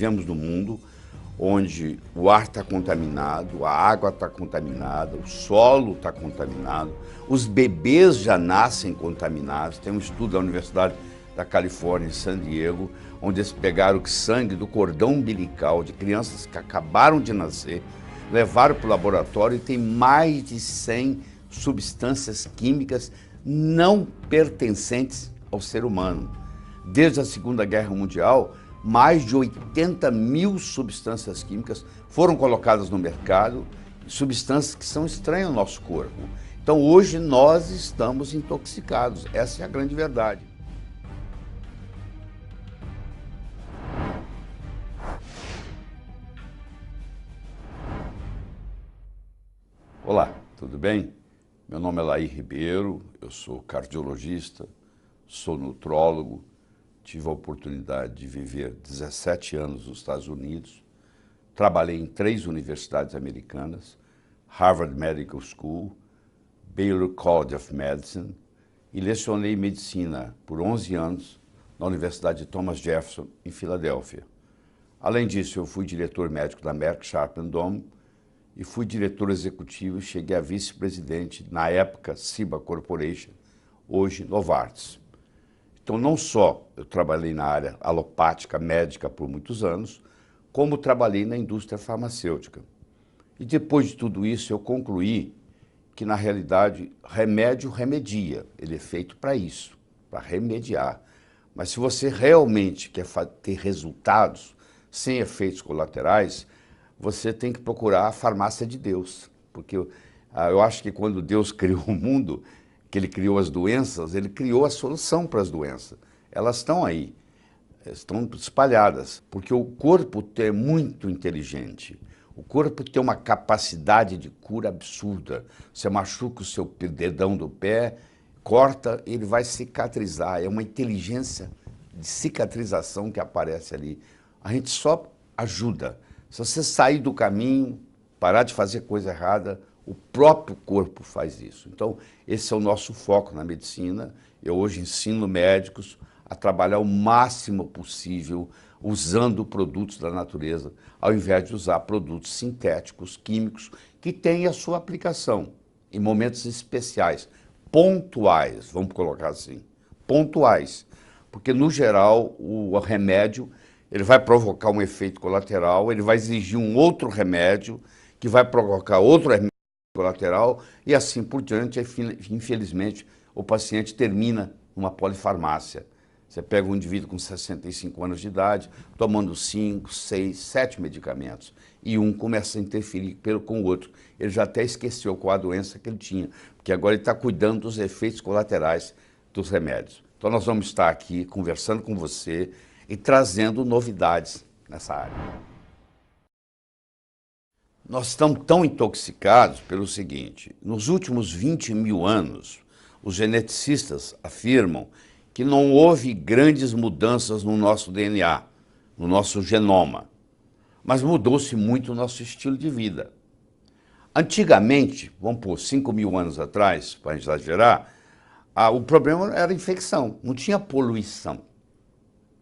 vivemos num mundo onde o ar está contaminado, a água está contaminada, o solo está contaminado, os bebês já nascem contaminados. Tem um estudo da Universidade da Califórnia, em San Diego, onde eles pegaram o sangue do cordão umbilical de crianças que acabaram de nascer, levaram para o laboratório e tem mais de 100 substâncias químicas não pertencentes ao ser humano. Desde a Segunda Guerra Mundial, mais de 80 mil substâncias químicas foram colocadas no mercado, substâncias que são estranhas ao nosso corpo. Então hoje nós estamos intoxicados, essa é a grande verdade. Olá, tudo bem? Meu nome é Laí Ribeiro, eu sou cardiologista, sou nutrólogo, tive a oportunidade de viver 17 anos nos Estados Unidos, trabalhei em 3 universidades americanas, Harvard Medical School, Baylor College of Medicine, e lecionei medicina por 11 anos na Universidade de Thomas Jefferson, em Filadélfia. Além disso, eu fui diretor médico da Merck Sharp & Dohme e fui diretor executivo e cheguei a vice-presidente, na época, Ciba Corporation, hoje Novartis. Então, não só eu trabalhei na área alopática, médica por muitos anos, como trabalhei na indústria farmacêutica. E depois de tudo isso, eu concluí que, na realidade, remédio remedia. Ele é feito para isso, para remediar. Mas se você realmente quer ter resultados sem efeitos colaterais, você tem que procurar a farmácia de Deus. Porque eu acho que quando Deus criou o mundo, que ele criou as doenças, ele criou a solução para as doenças. Elas estão aí, estão espalhadas, porque o corpo é muito inteligente. O corpo tem uma capacidade de cura absurda. Você machuca o seu dedão do pé, corta, ele vai cicatrizar. É uma inteligência de cicatrização que aparece ali. A gente só ajuda. Se você sair do caminho, parar de fazer coisa errada, o próprio corpo faz isso. Então, esse é o nosso foco na medicina. Eu hoje ensino médicos a trabalhar o máximo possível usando produtos da natureza, ao invés de usar produtos sintéticos, químicos, que têm a sua aplicação em momentos especiais, pontuais, vamos colocar assim, pontuais. Porque, no geral, o remédio ele vai provocar um efeito colateral, ele vai exigir um outro remédio, que vai provocar outro efeito colateral, e assim por diante. Infelizmente, o paciente termina numa polifarmácia. Você pega um indivíduo com 65 anos de idade, tomando 5, 6, 7 medicamentos, e um começa a interferir com o outro. Ele já até esqueceu qual a doença que ele tinha, porque agora ele está cuidando dos efeitos colaterais dos remédios. Então nós vamos estar aqui conversando com você e trazendo novidades nessa área. Nós estamos tão intoxicados pelo seguinte: nos últimos 20 mil anos, os geneticistas afirmam que não houve grandes mudanças no nosso DNA, no nosso genoma, mas mudou-se muito o nosso estilo de vida. Antigamente, vamos pôr 5 mil anos atrás, para a gente exagerar, o problema era a infecção, não tinha poluição,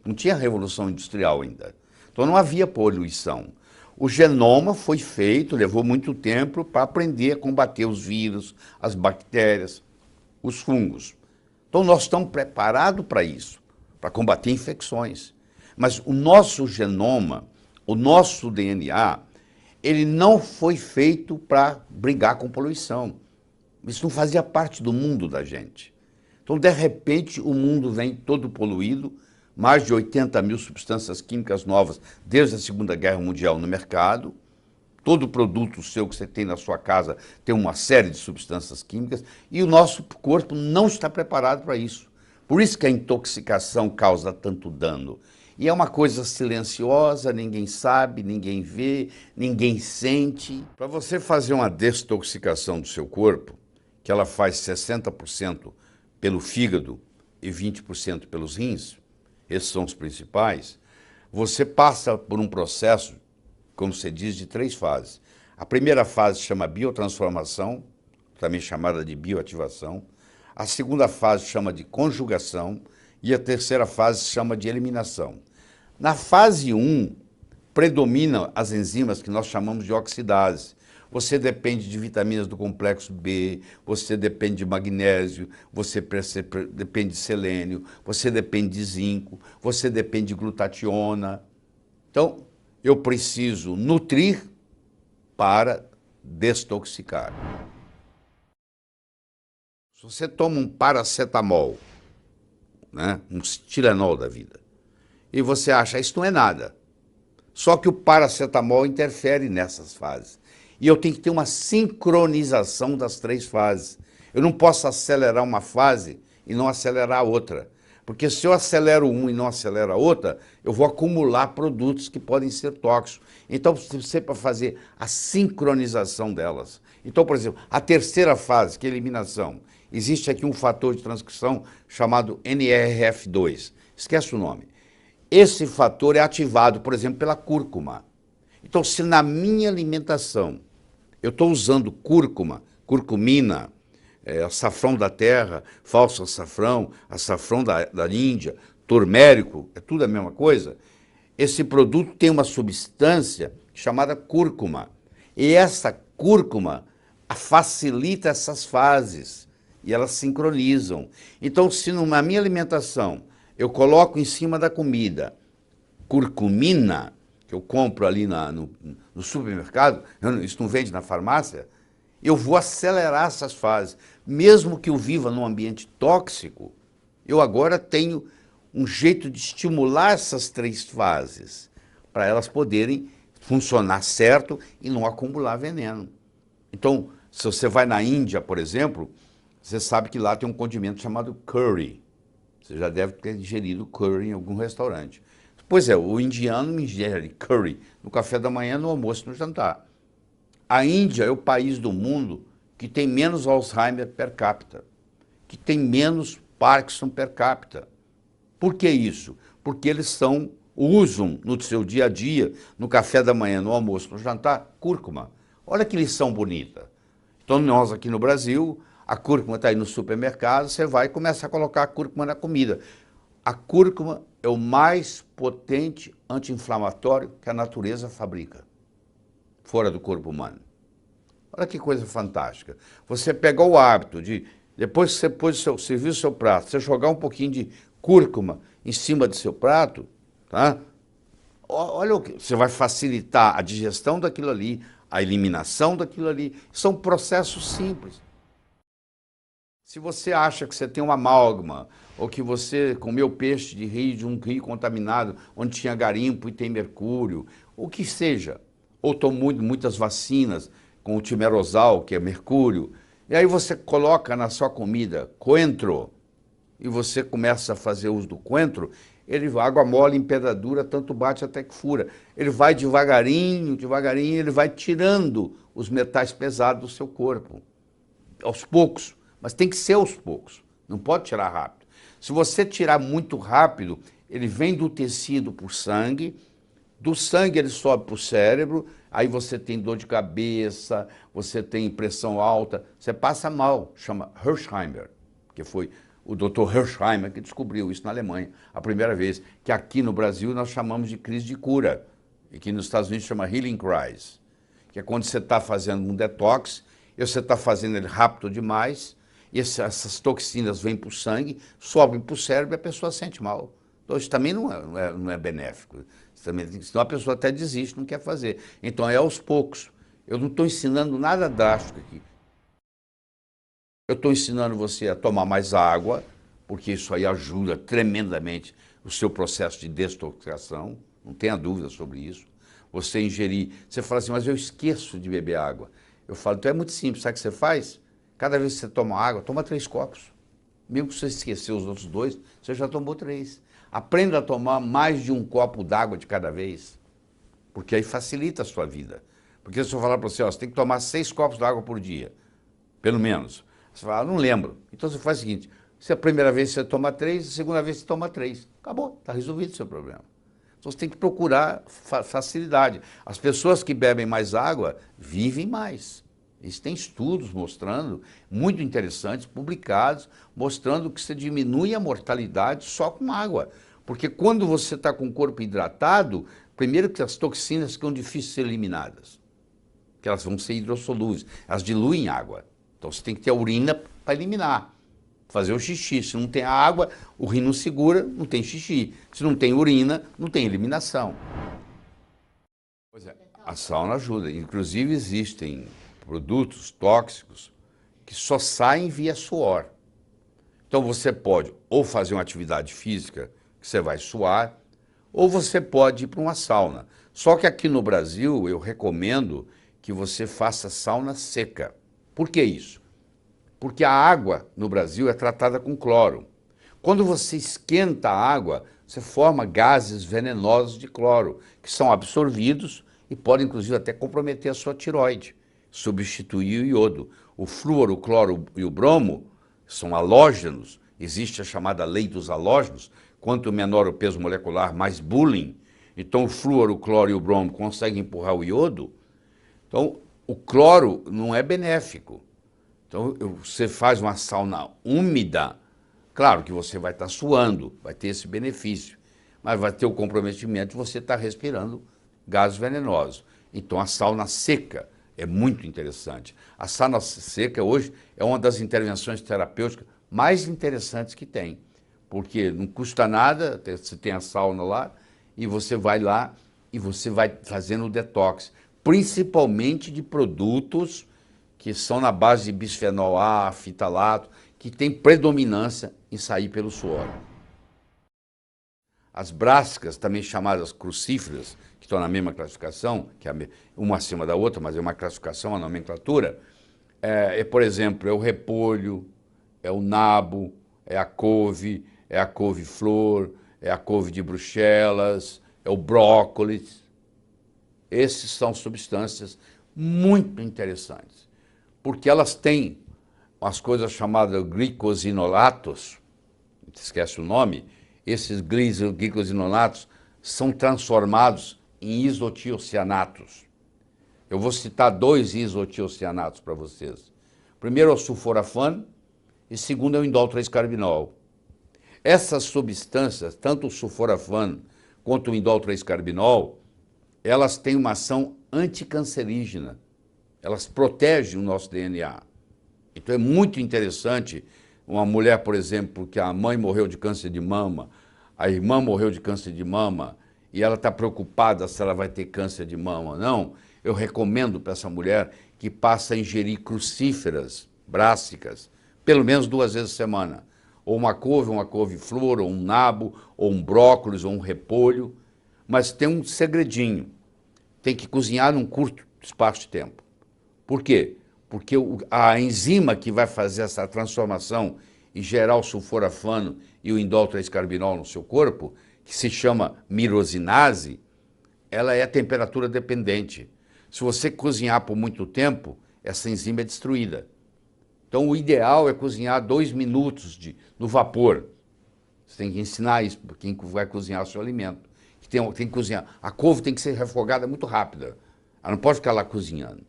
não tinha revolução industrial ainda, então não havia poluição. O genoma foi feito, levou muito tempo para aprender a combater os vírus, as bactérias, os fungos. Então nós estamos preparados para isso, para combater infecções. Mas o nosso genoma, o nosso DNA, ele não foi feito para brigar com poluição. Isso não fazia parte do mundo da gente. Então, de repente, o mundo vem todo poluído, mais de 80 mil substâncias químicas novas desde a Segunda Guerra Mundial no mercado. Todo produto seu que você tem na sua casa tem uma série de substâncias químicas e o nosso corpo não está preparado para isso. Por isso que a intoxicação causa tanto dano. E é uma coisa silenciosa, ninguém sabe, ninguém vê, ninguém sente. Para você fazer uma desintoxicação do seu corpo, que ela faz 60% pelo fígado e 20% pelos rins, esses são os principais, você passa por um processo, como se diz, de 3 fases. A primeira fase chama biotransformação, também chamada de bioativação. A segunda fase chama de conjugação e a terceira fase chama de eliminação. Na fase 1, predominam as enzimas que nós chamamos de oxidase. Você depende de vitaminas do complexo B, você depende de magnésio, você depende de selênio, você depende de zinco, você depende de glutationa. Então, eu preciso nutrir para destoxicar. Se você toma um paracetamol, né, um Tilenol da vida, e você acha, isso não é nada. Só que o paracetamol interfere nessas fases. E eu tenho que ter uma sincronização das três fases. Eu não posso acelerar uma fase e não acelerar a outra. Porque se eu acelero um e não acelero a outra, eu vou acumular produtos que podem ser tóxicos. Então, você para fazer a sincronização delas. Então, por exemplo, a terceira fase, que é a eliminação, existe aqui um fator de transcrição chamado NRF2. Esquece o nome. Esse fator é ativado, por exemplo, pela cúrcuma. Então, se na minha alimentação eu estou usando cúrcuma, curcumina, açafrão da terra, falso açafrão, açafrão da Índia, turmérico, é tudo a mesma coisa, esse produto tem uma substância chamada cúrcuma. E essa cúrcuma facilita essas fases e elas sincronizam. Então, se na minha alimentação eu coloco em cima da comida curcumina, que eu compro ali no supermercado, isso não vende na farmácia, eu vou acelerar essas fases. Mesmo que eu viva num ambiente tóxico, eu agora tenho um jeito de estimular essas três fases, para elas poderem funcionar certo e não acumular veneno. Então, se você vai na Índia, por exemplo, você sabe que lá tem um condimento chamado curry. Você já deve ter digerido curry em algum restaurante. Pois é, o indiano ingere curry no café da manhã, no almoço e no jantar. A Índia é o país do mundo que tem menos Alzheimer per capita, que tem menos Parkinson per capita. Por que isso? Porque eles usam no seu dia a dia, no café da manhã, no almoço, no jantar, cúrcuma. Olha que lição bonita. Então nós aqui no Brasil, a cúrcuma está aí no supermercado, você vai e começa a colocar a cúrcuma na comida. A cúrcuma é o mais potente anti-inflamatório que a natureza fabrica, fora do corpo humano. Olha que coisa fantástica. Você pegou o hábito de, depois que você serviu o seu prato, você jogar um pouquinho de cúrcuma em cima do seu prato, tá? Olha o que você vai facilitar a digestão daquilo ali, a eliminação daquilo ali. São processos simples. Se você acha que você tem uma amálgama, ou que você comeu peixe de um rio contaminado, onde tinha garimpo e tem mercúrio, o que seja, ou tomou muitas vacinas com o timerosal, que é mercúrio, e aí você coloca na sua comida coentro, e você começa a fazer uso do coentro, água mole em pedra dura, tanto bate até que fura. Ele vai devagarinho, devagarinho, ele vai tirando os metais pesados do seu corpo, aos poucos. Mas tem que ser aos poucos, não pode tirar rápido. Se você tirar muito rápido, ele vem do tecido para o sangue, do sangue ele sobe para o cérebro, aí você tem dor de cabeça, você tem pressão alta, você passa mal, chama Hersheimer, que foi o Dr. Hersheimer que descobriu isso na Alemanha, a primeira vez, que aqui no Brasil nós chamamos de crise de cura, e que nos Estados Unidos chama healing crise, que é quando você está fazendo um detox, e você está fazendo ele rápido demais, e essas toxinas vêm para o sangue, sobem para o cérebro e a pessoa sente mal. Então isso também não é benéfico. Senão a pessoa até desiste, não quer fazer. Então é aos poucos. Eu não estou ensinando nada drástico aqui. Eu estou ensinando você a tomar mais água, porque isso aí ajuda tremendamente o seu processo de desintoxicação, não tenha dúvida sobre isso. Você ingerir, você fala assim, mas eu esqueço de beber água. Eu falo, então é muito simples, sabe o que você faz? Cada vez que você toma água, toma 3 copos. Mesmo que você esquecer os outros 2, você já tomou 3. Aprenda a tomar mais de 1 copo d'água de cada vez, porque aí facilita a sua vida. Porque se eu falar para você, ó, você tem que tomar 6 copos d'água por dia, pelo menos. Você fala, não lembro. Então você faz o seguinte, se a primeira vez você toma 3, a segunda vez você toma 3. Acabou, está resolvido o seu problema. Então você tem que procurar facilidade. As pessoas que bebem mais água vivem mais. Isso tem estudos mostrando, muito interessantes, publicados, mostrando que você diminui a mortalidade só com água. Porque quando você está com o corpo hidratado, Primeiro que as toxinas ficam difíceis de ser eliminadas, porque elas vão ser hidrossolúveis, elas diluem água. Então você tem que ter a urina para eliminar, fazer o xixi. Se não tem a água, o rim não segura, não tem xixi. Se não tem urina, não tem eliminação. Pois é, a sauna ajuda. Inclusive existem produtos tóxicos que só saem via suor. Então você pode ou fazer uma atividade física, que você vai suar, ou você pode ir para uma sauna. Só que aqui no Brasil eu recomendo que você faça sauna seca. Por que isso? Porque a água no Brasil é tratada com cloro. Quando você esquenta a água, você forma gases venenosos de cloro, que são absorvidos e podem inclusive até comprometer a sua tireoide, substituir o iodo. O flúor, o cloro e o bromo são halógenos, existe a chamada lei dos halógenos, quanto menor o peso molecular, mais bullying. Então o flúor, o cloro e o bromo conseguem empurrar o iodo. Então o cloro não é benéfico. Então você faz uma sauna úmida, claro que você vai estar suando, vai ter esse benefício, mas vai ter o comprometimento de você estar respirando gases venenosos. Então a sauna seca é muito interessante. A sauna seca hoje é uma das intervenções terapêuticas mais interessantes que tem, porque não custa nada, você tem a sauna lá, e você vai lá e você vai fazendo o detox, principalmente de produtos que são na base de bisfenol A, fitalato, que tem predominância em sair pelo suor. As brássicas, também chamadas crucíferas, que estão na mesma classificação, que é uma acima da outra, mas é uma classificação, uma nomenclatura, por exemplo, é o repolho, é o nabo, é a couve-flor, é a couve de Bruxelas, é o brócolis. Esses são substâncias muito interessantes, porque elas têm as coisas chamadas glicosinolatos, esquece o nome, esses glicosinolatos são transformados em isotiocianatos. Eu vou citar 2 isotiocianatos para vocês. Primeiro é o sulforafano e segundo é o indol 3-carbinol. Essas substâncias, tanto o sulforafano quanto o indol 3-carbinol, elas têm uma ação anticancerígena. Elas protegem o nosso DNA. Então é muito interessante uma mulher, por exemplo, que a mãe morreu de câncer de mama, a irmã morreu de câncer de mama e ela está preocupada se ela vai ter câncer de mama ou não. Eu recomendo para essa mulher que passe a ingerir crucíferas brássicas, pelo menos 2 vezes a semana. Ou uma couve-flor, ou um nabo, ou um brócolis, ou um repolho. Mas tem um segredinho. Tem que cozinhar num curto espaço de tempo. Por quê? Porque a enzima que vai fazer essa transformação e gerar o sulforafano e o indol 3-carbinol no seu corpo, que se chama mirosinase, ela é temperatura dependente. Se você cozinhar por muito tempo, essa enzima é destruída. Então o ideal é cozinhar 2 minutos no vapor. Você tem que ensinar isso para quem vai cozinhar o seu alimento. Tem que cozinhar. A couve tem que ser refogada muito rápida. Ela não pode ficar lá cozinhando.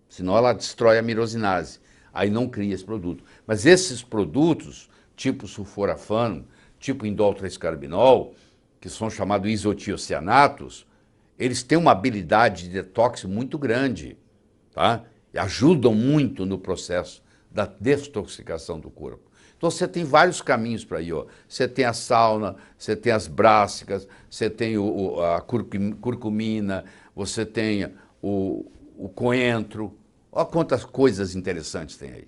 Senão ela destrói a mirosinase. Aí não cria esse produto. Mas esses produtos, tipo sulforafano, tipo indol 3-carbinol, que são chamados isotiocianatos, eles têm uma habilidade de detox muito grande, tá? E ajudam muito no processo da detoxicação do corpo. Então você tem vários caminhos para ir. Ó. Você tem a sauna, você tem as brássicas, você tem a curcumina, você tem o coentro. Olha quantas coisas interessantes tem aí.